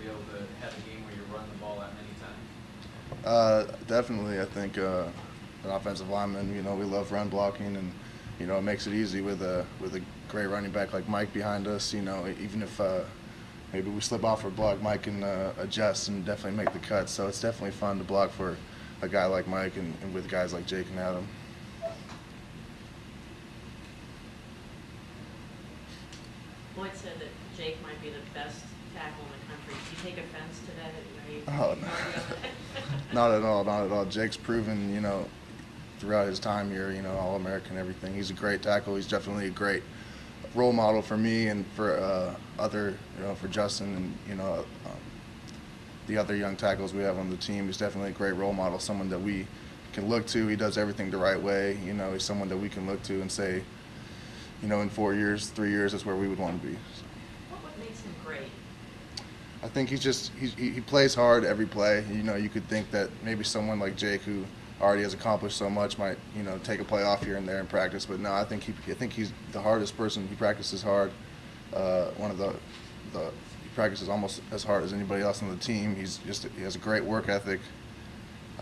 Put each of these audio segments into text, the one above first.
be able to have a game where you run the ball that many times? Definitely, I think an offensive lineman, we love run blocking, and it makes it easy with a great running back like Mike behind us. Even if maybe we slip off or block, Mike can adjust and definitely make the cut. So it's definitely fun to block for a guy like Mike and with guys like Jake and Adam. Lloyd said that Jake might be the best tackle in the country. Do you take offense to that? Oh, not at all, not at all. Jake's proven, throughout his time here, All-American, everything. He's a great tackle. He's definitely a great role model for me and for for Justin and, the other young tackles we have on the team. He's definitely a great role model, someone that we can look to. He does everything the right way. He's someone that we can look to and say, in 4 years, 3 years, that's where we would want to be. So. What makes him great? I think he plays hard every play. You could think that maybe someone like Jake, who already has accomplished so much, might take a play off here and there in practice. But no, I think he's the hardest person. He practices hard. He practices almost as hard as anybody else on the team. He has a great work ethic.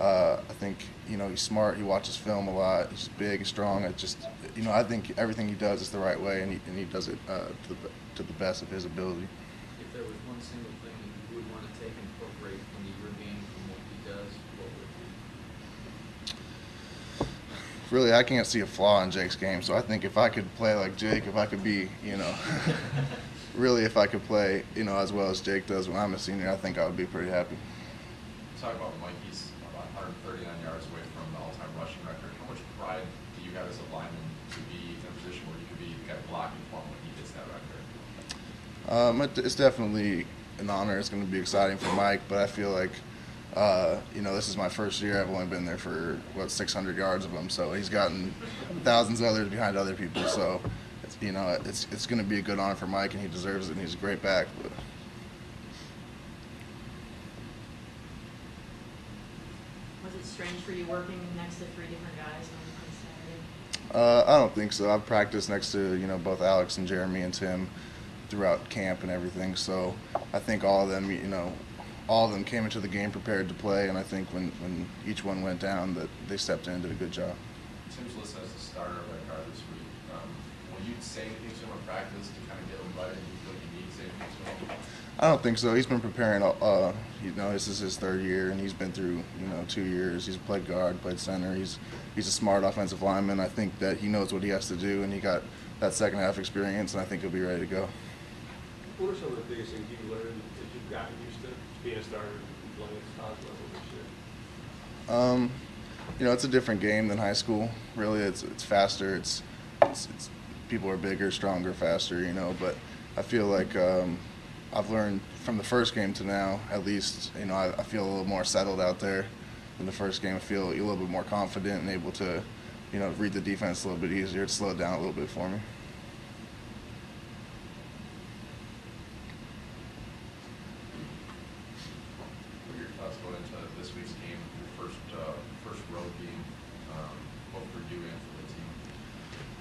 I think he's smart. He watches film a lot. He's big and strong. I think everything he does is the right way, and he does it to the best of his ability. If there was one single thing you would want to take and incorporate from your game from what he does, what would it be? Really, I can't see a flaw in Jake's game. So I think if I could play like Jake, if I could be, really if I could play, as well as Jake does when I'm a senior, I think I would be pretty happy. Talk about Mike. He's about 139 yards away from the all-time rushing record. How much pride do you have as a lineman to be in a position where you could be kind of blocking for him when he gets that record? It's definitely an honor. It's going to be exciting for Mike, but I feel like, this is my first year. I've only been there for 600 yards of him, so he's gotten thousands of others behind other people. So, it's going to be a good honor for Mike, and he deserves it. And he's a great back. But. Was it strange for you working next to three different guys on Saturday? I don't think so. I've practiced next to both Alex and Jeremy and Tim throughout camp and everything. So I think all of them came into the game prepared to play, and I think when each one went down, that they stepped in and did a good job. Tim's listed as the starter of that guard this week. Will you say anything to him in practice to kind of get him ready? Do you feel like you need to say anything to him? I don't think so. He's been preparing. This is his third year, and he's been through 2 years. He's played guard, played center. He's a smart offensive lineman. I think that he knows what he has to do, and he got that second half experience, and I think he'll be ready to go. What are some of the biggest things you learned as you've gotten used to being a starter and playing at the college level this year? It's a different game than high school. Really, it's faster. It's people are bigger, stronger, faster. But I feel like I've learned from the first game to now, at least. I feel a little more settled out there. In the first game, I feel a little bit more confident and able to, read the defense a little bit easier. To slow it down a little bit for me. What are your thoughts going into this week's game, your first road game, both for you and for the team?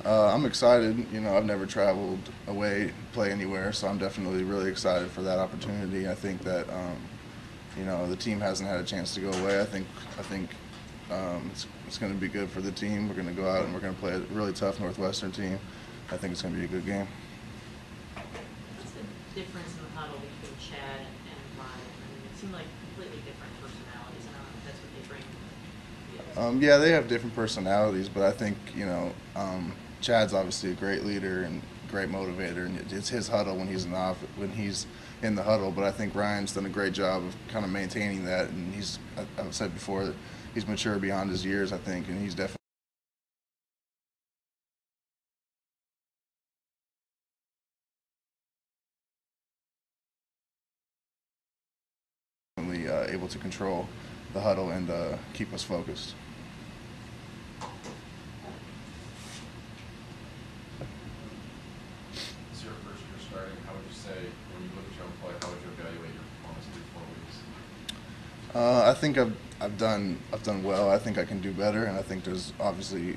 I'm excited. I've never traveled away to play anywhere, so I'm definitely really excited for that opportunity. I think that the team hasn't had a chance to go away. I think it's going to be good for the team. We're going to go out and we're going to play a really tough Northwestern team. I think it's going to be a good game. What's the difference in the huddle between Chad and Ryan? I mean, it seemed like completely different personalities. I don't know if that's what they bring. Yeah, they have different personalities, but I think Chad's obviously a great leader and great motivator, and it's his huddle when he's in the huddle. But I think Ryan's done a great job of kind of maintaining that, and I've said before that he's mature beyond his years, I think, and he's definitely able to control the huddle and keep us focused. This is your first year starting. How would you say, when you look at your own play, how would you evaluate your performance through 4 weeks? I think I've done well. I think I can do better, and I think there's obviously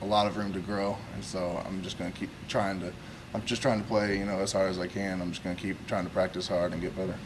a lot of room to grow. And so I'm just going to keep trying to. I'm just trying to play as hard as I can. I'm just going to keep trying to practice hard and get better.